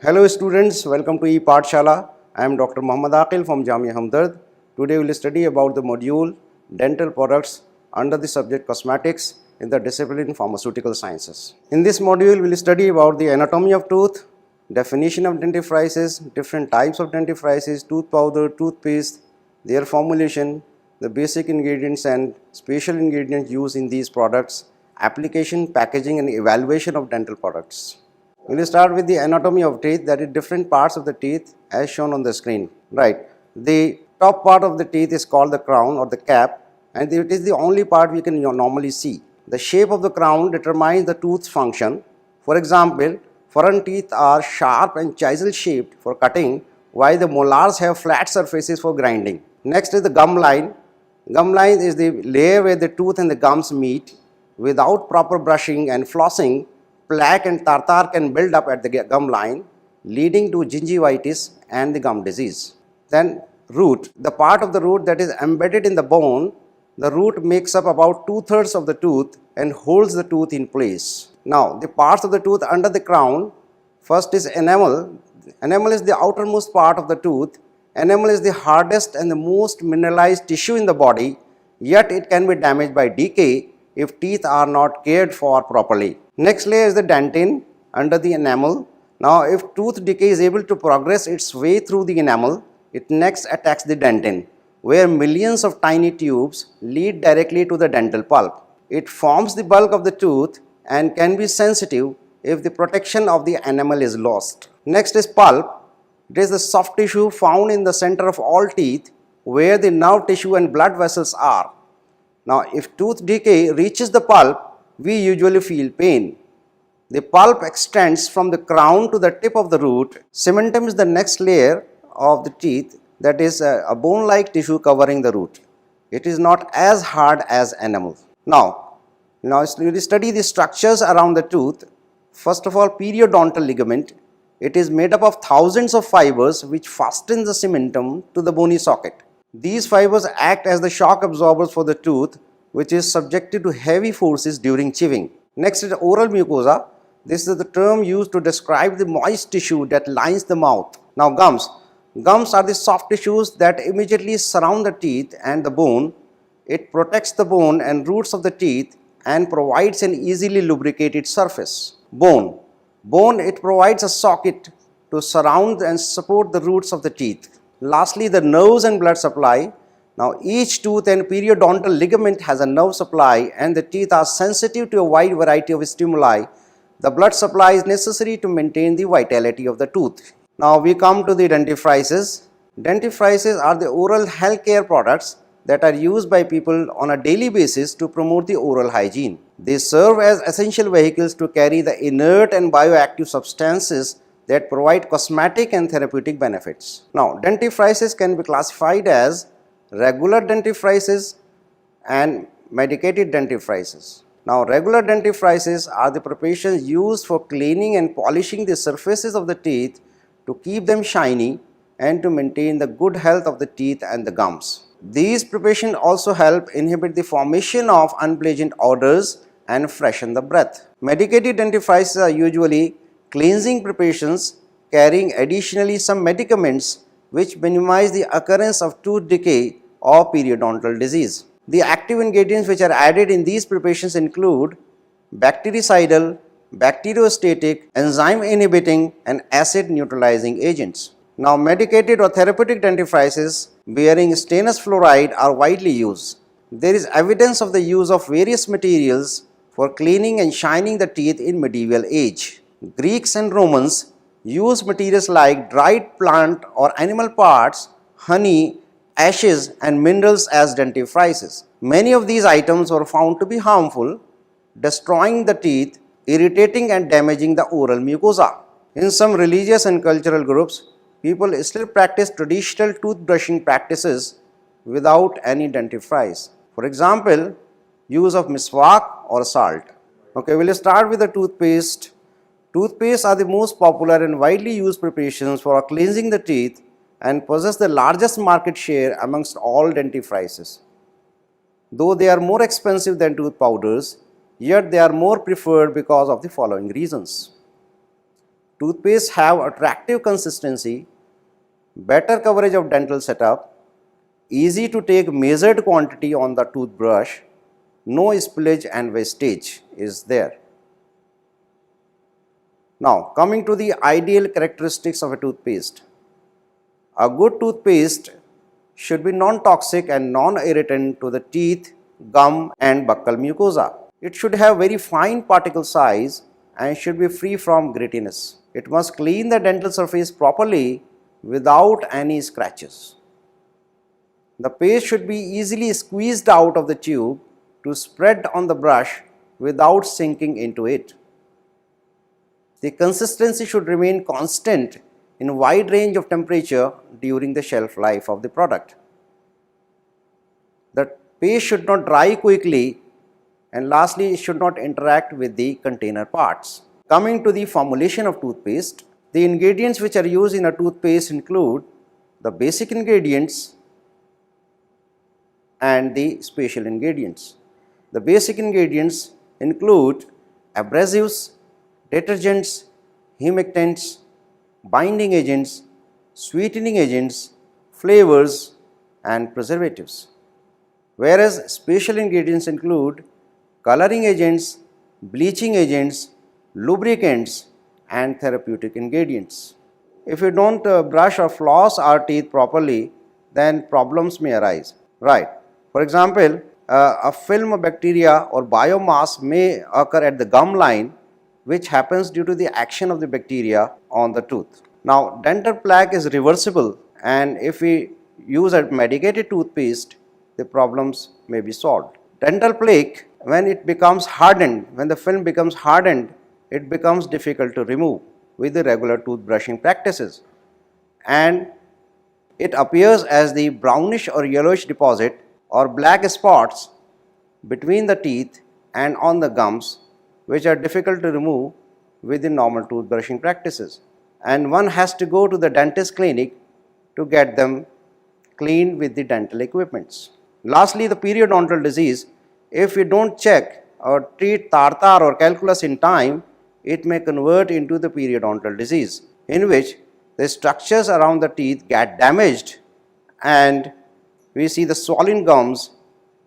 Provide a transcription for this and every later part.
Hello students, welcome to E-Pathshala. I am Dr. Muhammad Aqil from Jamia Hamdard. Today we will study about the module Dental Products under the subject Cosmetics in the discipline Pharmaceutical Sciences. In this module we will study about the anatomy of tooth, definition of dentifrices, different types of dentifrices, tooth powder, toothpaste, their formulation, the basic ingredients and special ingredients used in these products, application, packaging and evaluation of dental products. We will start with the anatomy of teeth, that is different parts of the teeth as shown on the screen. Right. The top part of the teeth is called the crown or the cap, and it is the only part we can normally see. The shape of the crown determines the tooth's function. For example, front teeth are sharp and chisel shaped for cutting, while the molars have flat surfaces for grinding. Next is the gum line. Gum line is the layer where the tooth and the gums meet. Without proper brushing and flossing, plaque and tartar can build up at the gum line, leading to gingivitis and the gum disease. Then root, the part of the root that is embedded in the bone. The root makes up about 2/3 of the tooth and holds the tooth in place. Now the parts of the tooth under the crown, first is enamel. Enamel is the outermost part of the tooth. Enamel is the hardest and the most mineralized tissue in the body, yet it can be damaged by decay if teeth are not cared for properly. Next layer is the dentin under the enamel. Now if tooth decay is able to progress its way through the enamel, it next attacks the dentin, where millions of tiny tubes lead directly to the dental pulp. It forms the bulk of the tooth and can be sensitive if the protection of the enamel is lost. Next is pulp. It is the soft tissue found in the center of all teeth, where the nerve tissue and blood vessels are. Now if tooth decay reaches the pulp, we usually feel pain. The pulp extends from the crown to the tip of the root. Cementum is the next layer of the teeth, that is a bone-like tissue covering the root. It is not as hard as enamel. Now we study the structures around the tooth. First of all, periodontal ligament. It is made up of thousands of fibers which fasten the cementum to the bony socket. These fibers act as the shock absorbers for the tooth, which is subjected to heavy forces during chewing. Next is oral mucosa. This is the term used to describe the moist tissue that lines the mouth. Now gums. Gums are the soft tissues that immediately surround the teeth and the bone. It protects the bone and roots of the teeth and provides an easily lubricated surface. Bone. Bone, it provides a socket to surround and support the roots of the teeth. Lastly, the nerves and blood supply. Now each tooth and periodontal ligament has a nerve supply, and the teeth are sensitive to a wide variety of stimuli. The blood supply is necessary to maintain the vitality of the tooth. Now we come to the dentifrices. Dentifrices are the oral health care products that are used by people on a daily basis to promote the oral hygiene. They serve as essential vehicles to carry the inert and bioactive substances that provide cosmetic and therapeutic benefits. Now dentifrices can be classified as regular dentifrices and medicated dentifrices. Now regular dentifrices are the preparations used for cleaning and polishing the surfaces of the teeth to keep them shiny and to maintain the good health of the teeth and the gums. These preparations also help inhibit the formation of unpleasant odors and freshen the breath. Medicated dentifrices are usually cleansing preparations carrying additionally some medicaments which minimize the occurrence of tooth decay or periodontal disease. The active ingredients which are added in these preparations include bactericidal, bacteriostatic, enzyme inhibiting and acid neutralizing agents. Now medicated or therapeutic dentifrices bearing stannous fluoride are widely used. There is evidence of the use of various materials for cleaning and shining the teeth in medieval age. Greeks and Romans used materials like dried plant or animal parts, honey, ashes and minerals as dentifrices. Many of these items were found to be harmful, destroying the teeth, irritating and damaging the oral mucosa. In some religious and cultural groups, people still practice traditional toothbrushing practices without any dentifrice. For example, use of miswak or salt. Okay, we'll start with the toothpaste. Toothpaste are the most popular and widely used preparations for cleansing the teeth and possess the largest market share amongst all dentifrices. Though they are more expensive than tooth powders, yet they are more preferred because of the following reasons. Toothpaste have attractive consistency, better coverage of dental setup, easy to take measured quantity on the toothbrush, no spillage and wastage is there. Now coming to the ideal characteristics of a toothpaste. A good toothpaste should be non-toxic and non-irritant to the teeth, gum and buccal mucosa. It should have very fine particle size and should be free from grittiness. It must clean the dental surface properly without any scratches. The paste should be easily squeezed out of the tube to spread on the brush without sinking into it. The consistency should remain constant in a wide range of temperature during the shelf life of the product. The paste should not dry quickly, and lastly, it should not interact with the container parts. Coming to the formulation of toothpaste, the ingredients which are used in a toothpaste include the basic ingredients and the special ingredients. The basic ingredients include abrasives, detergents, humectants, binding agents, sweetening agents, flavors and preservatives. Whereas special ingredients include coloring agents, bleaching agents, lubricants and therapeutic ingredients. If you don't brush or floss our teeth properly, then problems may arise. Right. For example, a film of bacteria or biomass may occur at the gum line, which happens due to the action of the bacteria on the tooth. Now, dental plaque is reversible, and if we use a medicated toothpaste, the problems may be solved. Dental plaque, when it becomes hardened, when the film becomes hardened, it becomes difficult to remove with the regular toothbrushing practices, and it appears as the brownish or yellowish deposit or black spots between the teeth and on the gums, which are difficult to remove with the normal toothbrushing practices, and one has to go to the dentist clinic to get them cleaned with the dental equipments. Lastly, the periodontal disease. If we don't check or treat tartar or calculus in time, it may convert into the periodontal disease, in which the structures around the teeth get damaged and we see the swollen gums,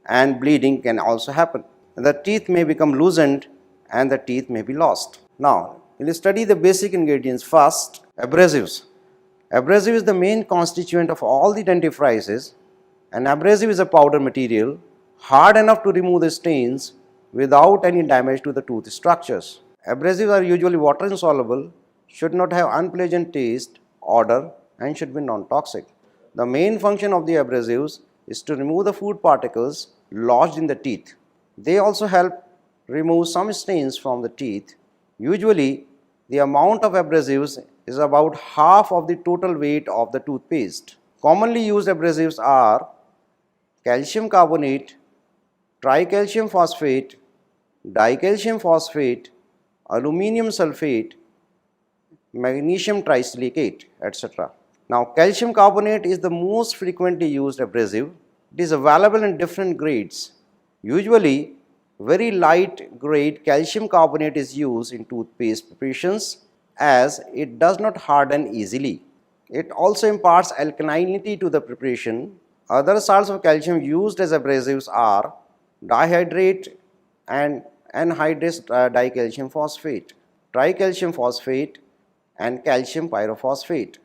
and bleeding can also happen. The teeth may become loosened and the teeth may be lost. Now, we'll study the basic ingredients first. Abrasives. Abrasive is the main constituent of all the dentifrices. An abrasive is a powder material hard enough to remove the stains without any damage to the tooth structures. Abrasives are usually water insoluble, should not have unpleasant taste, odor and should be non-toxic. The main function of the abrasives is to remove the food particles lodged in the teeth. They also help remove some stains from the teeth. Usually, the amount of abrasives is about half of the total weight of the toothpaste. Commonly used abrasives are calcium carbonate, tricalcium phosphate, dicalcium phosphate, aluminum sulfate, magnesium trisilicate, etc. Now, calcium carbonate is the most frequently used abrasive. It is available in different grades. Usually, very light grade calcium carbonate is used in toothpaste preparations as it does not harden easily. It also imparts alkalinity to the preparation. Other salts of calcium used as abrasives are dihydrate and anhydrous dicalcium phosphate, tricalcium phosphate and calcium pyrophosphate.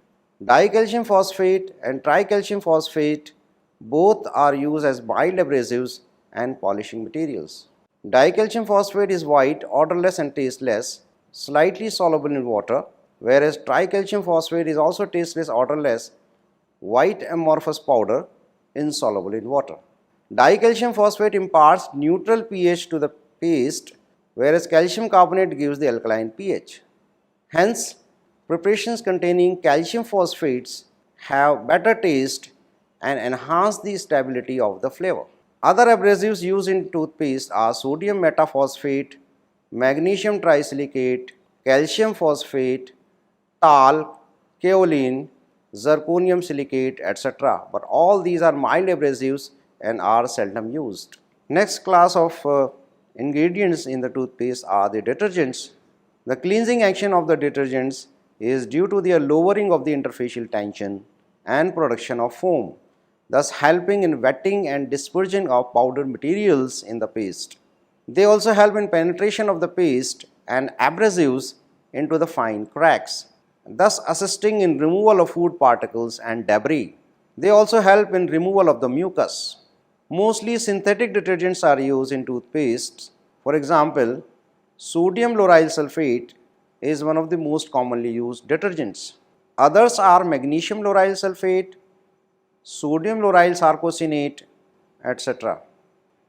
Dicalcium phosphate and tricalcium phosphate both are used as mild abrasives and polishing materials. Dicalcium phosphate is white, odorless and tasteless, slightly soluble in water, whereas tricalcium phosphate is also tasteless, odorless, white amorphous powder, insoluble in water. Dicalcium phosphate imparts neutral pH to the paste, whereas calcium carbonate gives the alkaline pH. Hence, preparations containing calcium phosphates have better taste and enhance the stability of the flavor. Other abrasives used in toothpaste are sodium metaphosphate, magnesium trisilicate, calcium phosphate, talc, kaolin, zirconium silicate, etc. But all these are mild abrasives and are seldom used. Next class of ingredients in the toothpaste are the detergents. The cleansing action of the detergents is due to their lowering of the interfacial tension and production of foam, thus helping in wetting and dispersion of powdered materials in the paste. They also help in penetration of the paste and abrasives into the fine cracks, thus assisting in removal of food particles and debris. They also help in removal of the mucus. Mostly synthetic detergents are used in toothpastes. For example, sodium lauryl sulfate is one of the most commonly used detergents. Others are magnesium lauryl sulfate, sodium lauryl sarcosinate, etc.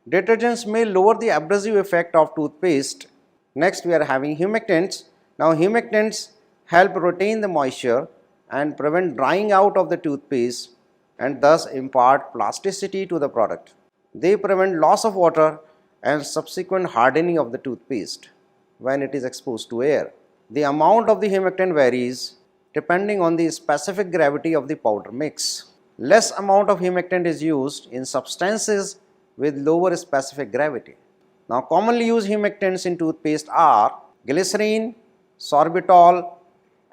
Detergents may lower the abrasive effect of toothpaste. Next, we are having humectants. Now, humectants help retain the moisture and prevent drying out of the toothpaste and thus impart plasticity to the product. They prevent loss of water and subsequent hardening of the toothpaste when it is exposed to air. The amount of the humectant varies depending on the specific gravity of the powder mix. Less amount of humectant is used in substances with lower specific gravity. Now, commonly used humectants in toothpaste are glycerin, sorbitol,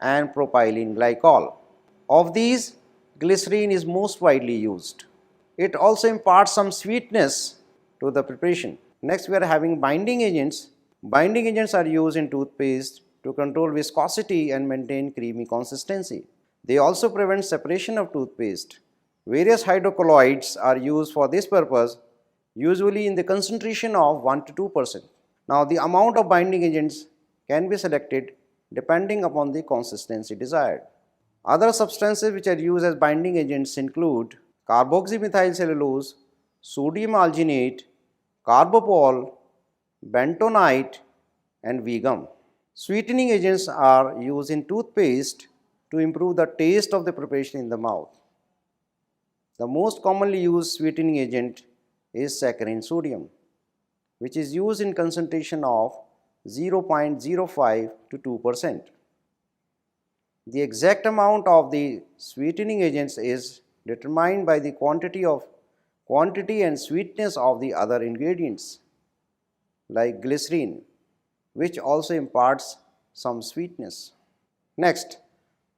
and propylene glycol. Of these, glycerin is most widely used. It also imparts some sweetness to the preparation. Next, we are having binding agents. Binding agents are used in toothpaste to control viscosity and maintain creamy consistency. They also prevent separation of toothpaste. Various hydrocolloids are used for this purpose, usually in the concentration of 1 to 2%. Now, the amount of binding agents can be selected depending upon the consistency desired. Other substances which are used as binding agents include carboxymethylcellulose, sodium alginate, carbopol, bentonite, and V-gum. Sweetening agents are used in toothpaste to improve the taste of the preparation in the mouth. The most commonly used sweetening agent is saccharin sodium, which is used in concentration of 0.05 to 2%. The exact amount of the sweetening agents is determined by the quantity and sweetness of the other ingredients like glycerin, which also imparts some sweetness. Next,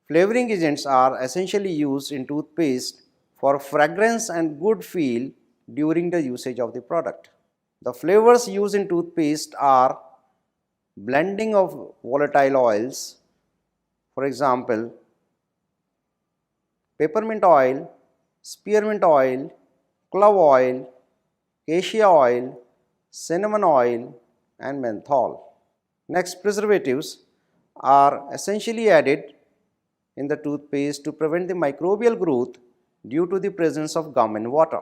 flavoring agents are essentially used in toothpaste for fragrance and good feel during the usage of the product. The flavors used in toothpaste are blending of volatile oils, for example, peppermint oil, spearmint oil, clove oil, cassia oil, cinnamon oil, and menthol. Next, preservatives are essentially added in the toothpaste to prevent the microbial growth due to the presence of gum and water.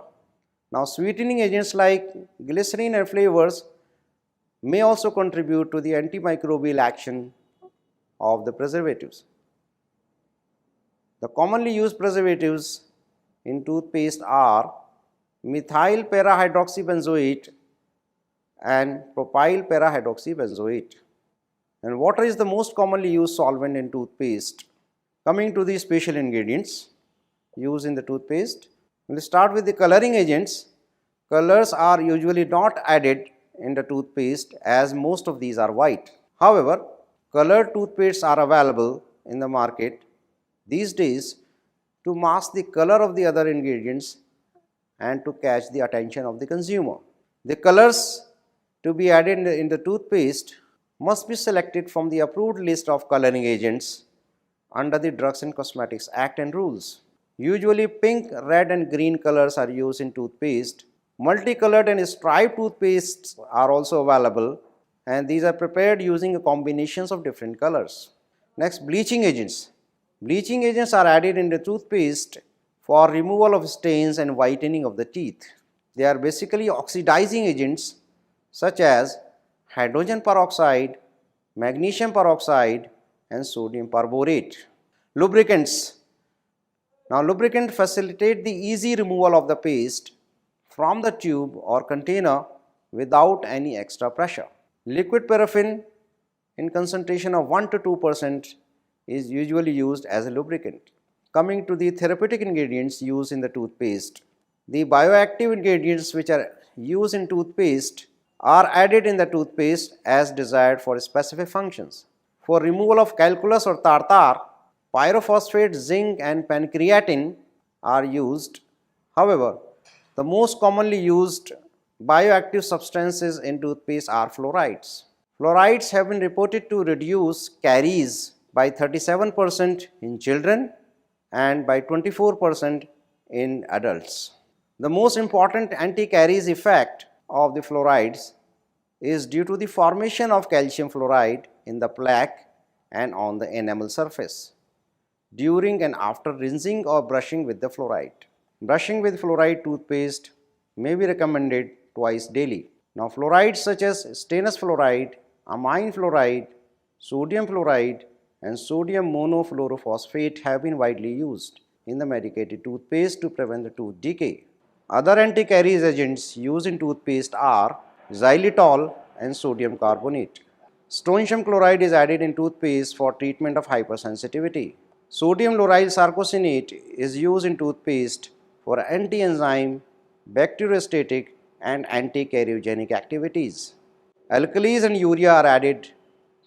Now, sweetening agents like glycerin and flavors may also contribute to the antimicrobial action of the preservatives. The commonly used preservatives in toothpaste are methyl parahydroxybenzoate and propyl parahydroxybenzoate. And water is the most commonly used solvent in toothpaste. Coming to the special ingredients used in the toothpaste, we'll start with the coloring agents. Colors are usually not added in the toothpaste as most of these are white. However, colored toothpastes are available in the market these days to mask the color of the other ingredients and to catch the attention of the consumer. The colors to be added in the toothpaste must be selected from the approved list of coloring agents under the Drugs and Cosmetics Act and rules. Usually pink, red and green colors are used in toothpaste. Multicolored and striped toothpastes are also available, and these are prepared using combinations of different colors. Next, bleaching agents. Bleaching agents are added in the toothpaste for removal of stains and whitening of the teeth. They are basically oxidizing agents such as hydrogen peroxide, magnesium peroxide, and sodium perborate. Lubricants. Now, lubricant facilitate the easy removal of the paste from the tube or container without any extra pressure. Liquid paraffin in concentration of 1 to 2% is usually used as a lubricant. Coming to the therapeutic ingredients used in the toothpaste. The bioactive ingredients which are used in toothpaste are added in the toothpaste as desired for specific functions. For removal of calculus or tartar, pyrophosphate, zinc and pancreatin are used. However, the most commonly used bioactive substances in toothpaste are fluorides. Fluorides have been reported to reduce caries by 37% in children and by 24% in adults. The most important anti-caries effect of the fluorides is due to the formation of calcium fluoride in the plaque and on the enamel surface during and after rinsing or brushing with the fluoride. Brushing with fluoride toothpaste may be recommended twice daily. Now, fluorides such as stannous fluoride, amine fluoride, sodium fluoride and sodium monofluorophosphate have been widely used in the medicated toothpaste to prevent the tooth decay. Other anti-caries agents used in toothpaste are xylitol and sodium carbonate. Strontium chloride is added in toothpaste for treatment of hypersensitivity. Sodium lauryl sarcosinate is used in toothpaste for anti-enzyme, bacteriostatic and anti-cariogenic activities. Alkalis and urea are added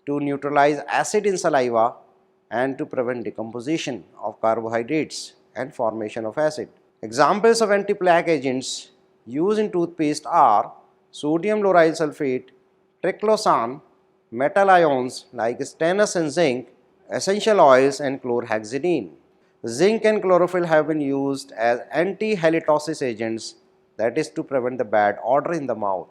to neutralize acid in saliva and to prevent decomposition of carbohydrates and formation of acid. Examples of anti-plaque agents used in toothpaste are sodium lauryl sulfate, triclosan, metal ions like stannous and zinc, essential oils and chlorhexidine. Zinc and chlorophyll have been used as anti-halitosis agents, that is to prevent the bad odor in the mouth.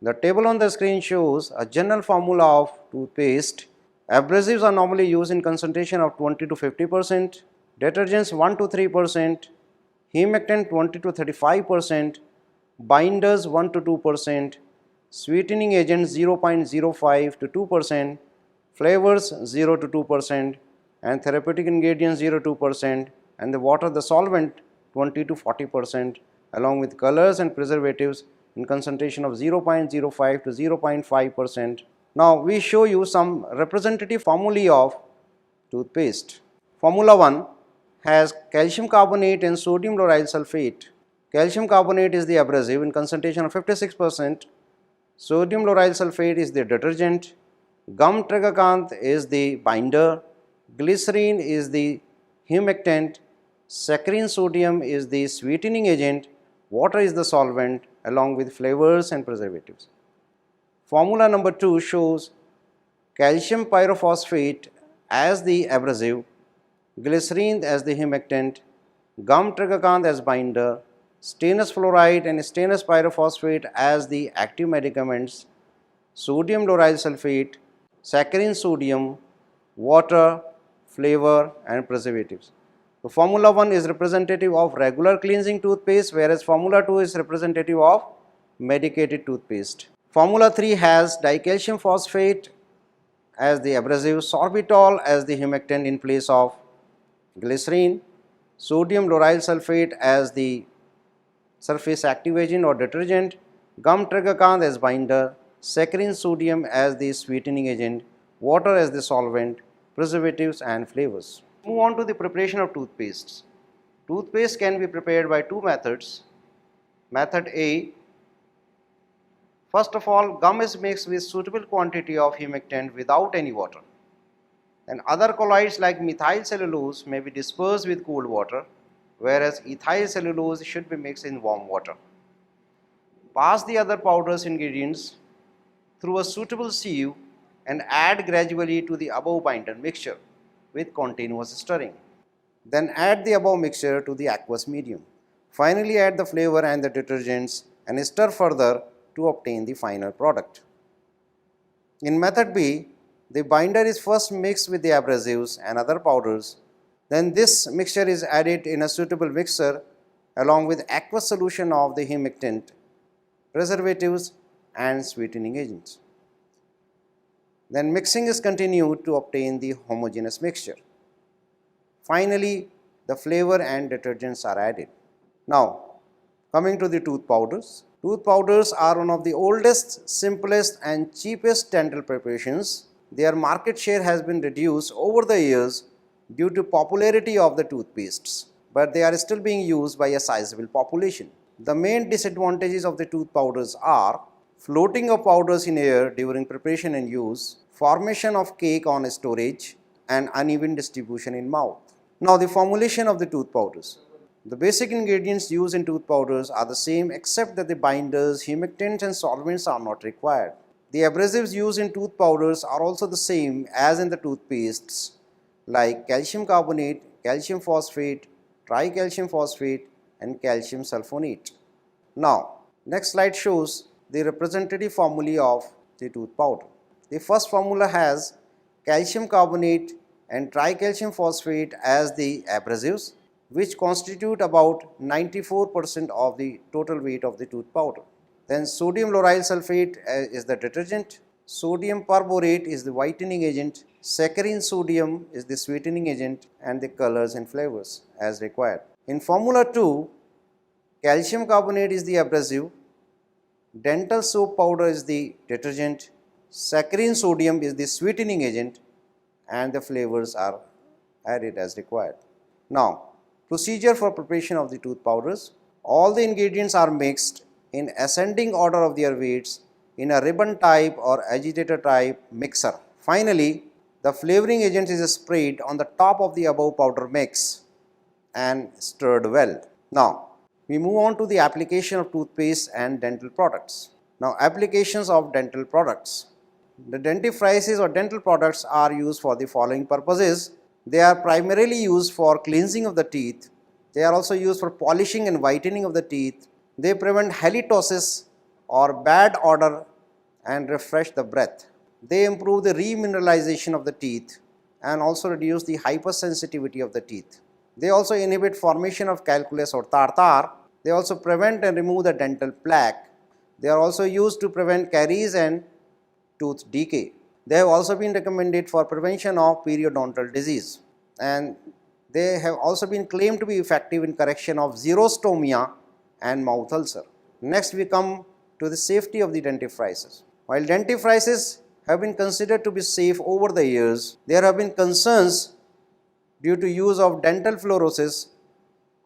The table on the screen shows a general formula of toothpaste. Abrasives are normally used in concentration of 20 to 50%, detergents 1 to 3%, humectant 20 to 35%, binders 1 to 2%, sweetening agents 0.05 to 2%, flavors 0 to 2%, and therapeutic ingredients 0 to 2%, and the water, the solvent 20 to 40%, along with colors and preservatives in concentration of 0.05 to 0.5%. Now, we show you some representative formulae of toothpaste. Formula 1 has calcium carbonate and sodium lauryl sulfate. Calcium carbonate is the abrasive in concentration of 56%. Sodium lauryl sulfate is the detergent. Gum tragacanth is the binder. Glycerine is the humectant. Saccharine sodium is the sweetening agent. Water is the solvent along with flavors and preservatives. Formula number 2 shows calcium pyrophosphate as the abrasive, glycerine as the humectant, gum tragacanth as binder, stannous fluoride and stannous pyrophosphate as the active medicaments, sodium lauryl sulfate, saccharine sodium, water, flavor and preservatives. So, formula 1 is representative of regular cleansing toothpaste, whereas formula 2 is representative of medicated toothpaste. Formula 3 has dicalcium phosphate as the abrasive, sorbitol as the humectant in place of glycerine, sodium lauryl sulfate as the surface active agent or detergent, gum tragacanth as binder, saccharine sodium as the sweetening agent, water as the solvent, preservatives and flavors. Move on to the preparation of toothpastes. Toothpaste can be prepared by two methods. Method A, first of all, gum is mixed with suitable quantity of humectant without any water. And other colloids like methyl cellulose may be dispersed with cold water, whereas ethyl cellulose should be mixed in warm water. Pass the other powders ingredients through a suitable sieve and add gradually to the above binder mixture with continuous stirring. Then add the above mixture to the aqueous medium. Finally, add the flavor and the detergents and stir further to obtain the final product. In method B, the binder is first mixed with the abrasives and other powders. Then this mixture is added in a suitable mixer along with aqueous solution of the humectant, preservatives and sweetening agents. Then mixing is continued to obtain the homogeneous mixture. Finally, the flavor and detergents are added. Now, coming to the tooth powders. Tooth powders are one of the oldest, simplest and cheapest dental preparations. Their market share has been reduced over the years due to popularity of the toothpastes, but they are still being used by a sizable population. The main disadvantages of the tooth powders are floating of powders in air during preparation and use, formation of cake on storage, and uneven distribution in mouth. Now the formulation of the tooth powders. The basic ingredients used in tooth powders are the same except that the binders, humectants and solvents are not required. The abrasives used in tooth powders are also the same as in the toothpastes like calcium carbonate, calcium phosphate, tricalcium phosphate and calcium sulfonate. Now, next slide shows the representative formulae of the tooth powder. The first formula has calcium carbonate and tricalcium phosphate as the abrasives, which constitute about 94% of the total weight of the tooth powder. Then sodium lauryl sulfate is the detergent, sodium perborate is the whitening agent, saccharine sodium is the sweetening agent, and the colors and flavors as required. In formula 2, calcium carbonate is the abrasive, dental soap powder is the detergent, saccharine sodium is the sweetening agent, and the flavors are added as required. Now, procedure for preparation of the tooth powders. All the ingredients are mixed in ascending order of their weights in a ribbon type or agitator type mixer. Finally, the flavoring agent is sprayed on the top of the above powder mix and stirred well. Now, we move on to the application of toothpaste and dental products. Now, applications of dental products. The dentifrices or dental products are used for the following purposes. They are primarily used for cleansing of the teeth. They are also used for polishing and whitening of the teeth. They prevent halitosis or bad odor and refresh the breath. They improve the remineralization of the teeth and also reduce the hypersensitivity of the teeth. They also inhibit formation of calculus or tartar. They also prevent and remove the dental plaque. They are also used to prevent caries and tooth decay. They have also been recommended for prevention of periodontal disease, and they have also been claimed to be effective in correction of xerostomia and mouth ulcer. Next, we come to the safety of the dentifrices. While dentifrices have been considered to be safe over the years, there have been concerns due to use of dental fluorosis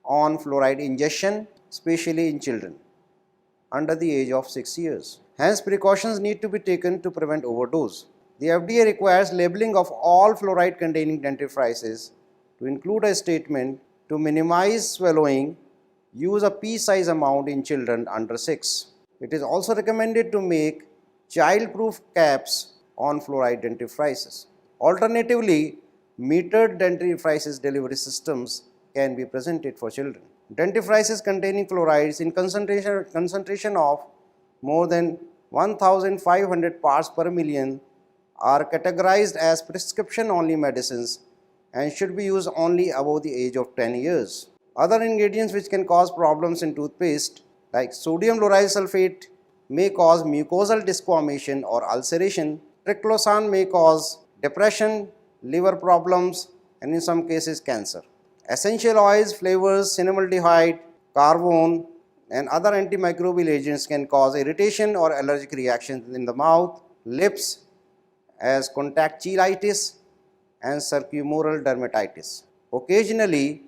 on fluoride ingestion, especially in children under the age of 6 years. Hence, precautions need to be taken to prevent overdose. The FDA requires labeling of all fluoride containing dentifrices to include a statement to minimize swallowing. Use a pea-size amount in children under 6. It is also recommended to make child-proof caps on fluoride dentifrices. Alternatively, metered dentifrices delivery systems can be presented for children. Dentifrices containing fluorides in concentration of more than 1,500 parts per million are categorized as prescription-only medicines and should be used only above the age of 10 years. Other ingredients which can cause problems in toothpaste like sodium lauryl sulfate may cause mucosal disformation or ulceration. Triclosan may cause depression, liver problems, and in some cases cancer. Essential oils, flavors, cinnamaldehyde, carvone, and other antimicrobial agents can cause irritation or allergic reactions in the mouth, lips, as contactilitis and circumoral dermatitis. Occasionally,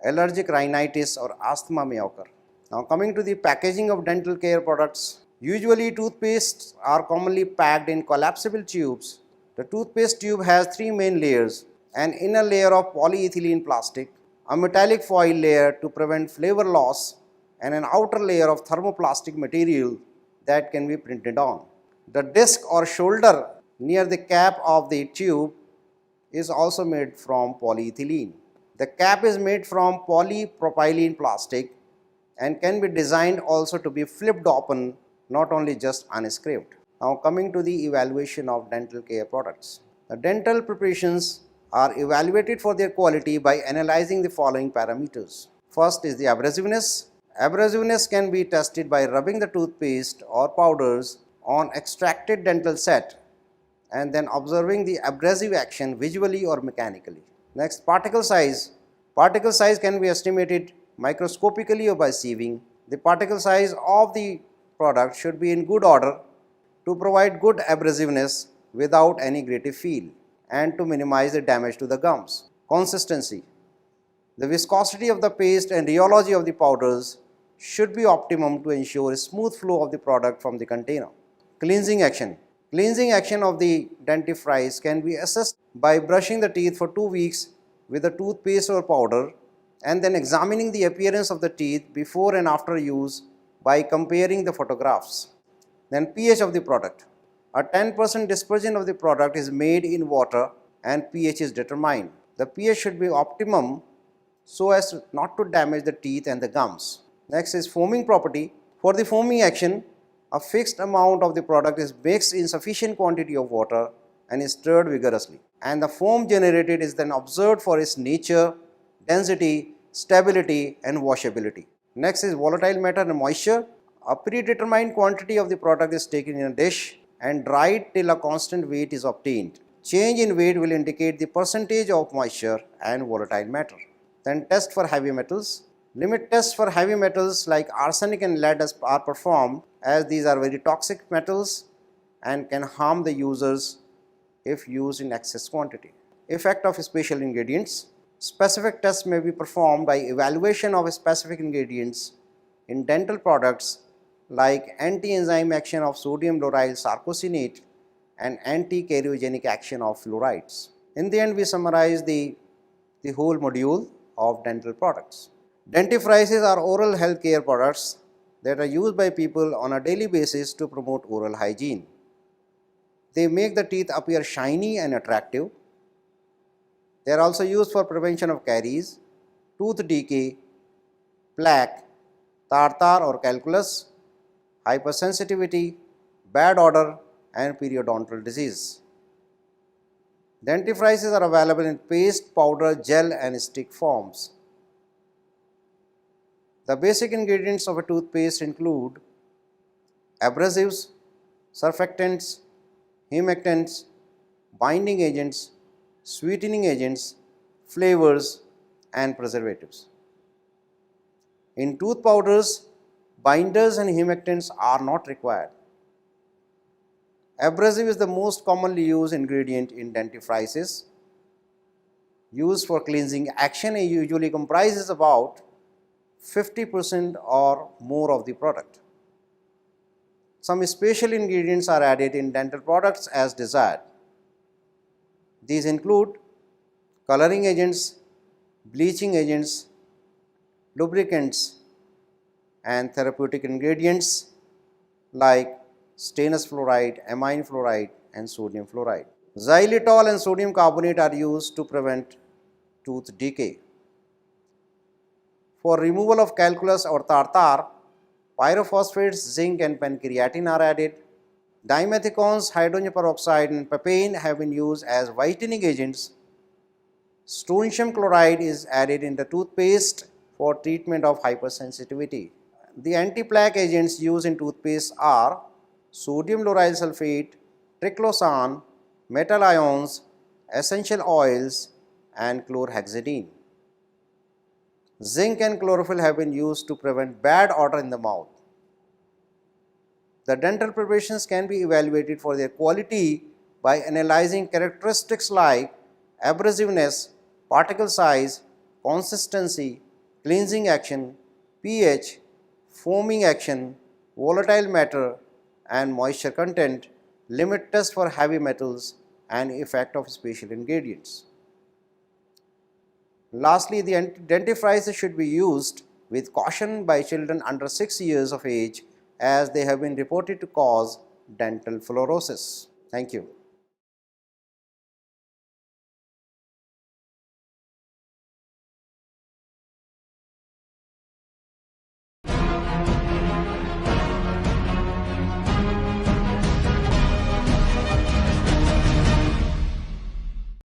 allergic rhinitis or asthma may occur. Now, coming to the packaging of dental care products. Usually, toothpastes are commonly packed in collapsible tubes. The toothpaste tube has 3 main layers: an inner layer of polyethylene plastic, a metallic foil layer to prevent flavor loss, and an outer layer of thermoplastic material that can be printed on. The disc or shoulder near the cap of the tube is also made from polyethylene. The cap is made from polypropylene plastic and can be designed also to be flipped open, not only just unscrewed. Now, coming to the evaluation of dental care products. The dental preparations are evaluated for their quality by analyzing the following parameters. First is the abrasiveness. Abrasiveness can be tested by rubbing the toothpaste or powders on extracted dental set and then observing the abrasive action visually or mechanically. Next, particle size. Particle size can be estimated microscopically or by sieving. The particle size of the product should be in good order to provide good abrasiveness without any grative feel and to minimize the damage to the gums. Consistency. The viscosity of the paste and rheology of the powders should be optimum to ensure a smooth flow of the product from the container. Cleansing action. Cleansing action of the dentifrice can be assessed by brushing the teeth for 2 weeks with a toothpaste or powder and then examining the appearance of the teeth before and after use by comparing the photographs. Then pH of the product. A 10% dispersion of the product is made in water and pH is determined. The pH should be optimum so as not to damage the teeth and the gums. Next is foaming property. For the foaming action, a fixed amount of the product is mixed in sufficient quantity of water and is stirred vigorously, and the foam generated is then observed for its nature, density, stability and washability. Next is volatile matter and moisture. A predetermined quantity of the product is taken in a dish and dried till a constant weight is obtained. Change in weight will indicate the percentage of moisture and volatile matter. Then test for heavy metals. Limit tests for heavy metals like arsenic and lead are performed, as these are very toxic metals and can harm the users if used in excess quantity. Effect of special ingredients. Specific tests may be performed by evaluation of specific ingredients in dental products like anti-enzyme action of sodium lauryl sarcosinate and anti-karyogenic action of fluorides. In the end, we summarize the whole module of dental products. Dentifrices are oral health care products that are used by people on a daily basis to promote oral hygiene. They make the teeth appear shiny and attractive. They are also used for prevention of caries, tooth decay, plaque, tartar or calculus, hypersensitivity, bad odor and periodontal disease. Dentifrices are available in paste, powder, gel and stick forms. The basic ingredients of a toothpaste include abrasives, surfactants, humectants, binding agents, sweetening agents, flavors and preservatives. In tooth powders, binders and humectants are not required. Abrasive is the most commonly used ingredient in dentifrices. Used for cleansing action, it usually comprises about 50% or more of the product. Some special ingredients are added in dental products as desired. These include coloring agents, bleaching agents, lubricants and therapeutic ingredients like stannous fluoride, amine fluoride and sodium fluoride. Xylitol and sodium carbonate are used to prevent tooth decay. For removal of calculus or tartar, pyrophosphates, zinc and pancreatin are added. Dimethicones, hydrogen peroxide and papain have been used as whitening agents. Strontium chloride is added in the toothpaste for treatment of hypersensitivity. The anti-plaque agents used in toothpaste are sodium lauryl sulfate, triclosan, metal ions, essential oils and chlorhexidine. Zinc and chlorophyll have been used to prevent bad odor in the mouth. The dental preparations can be evaluated for their quality by analyzing characteristics like abrasiveness, particle size, consistency, cleansing action, pH, foaming action, volatile matter and moisture content, limit test for heavy metals and effect of special ingredients. Lastly, the dentifrices should be used with caution by children under 6 years of age, as they have been reported to cause dental fluorosis. Thank you.